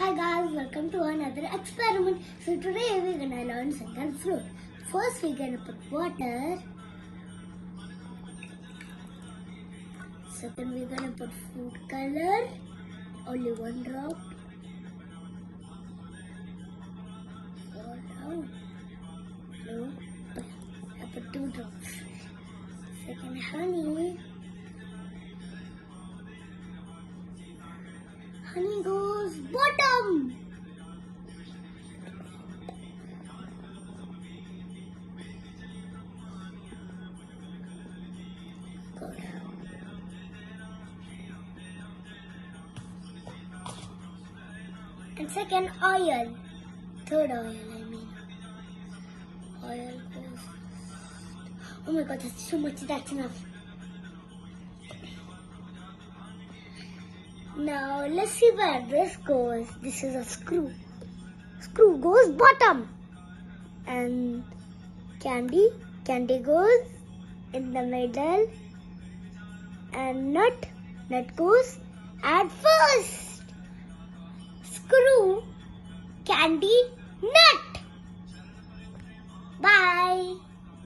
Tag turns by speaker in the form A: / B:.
A: Hi guys, welcome to another experiment. So today we're gonna learn single fruit. First we're gonna put water. Second we're gonna put food color, only one drop. Fall down. No, I put 2 drops. Second honey. Honey goes bottom. Good. And second oil. Third oil, I mean. Oil goes. Oh my god, that's too much. That's enough. Now let's see where this goes. This is a screw. Screw goes bottom. And candy goes in the middle. And nut goes at first. Screw, candy, nut. Bye.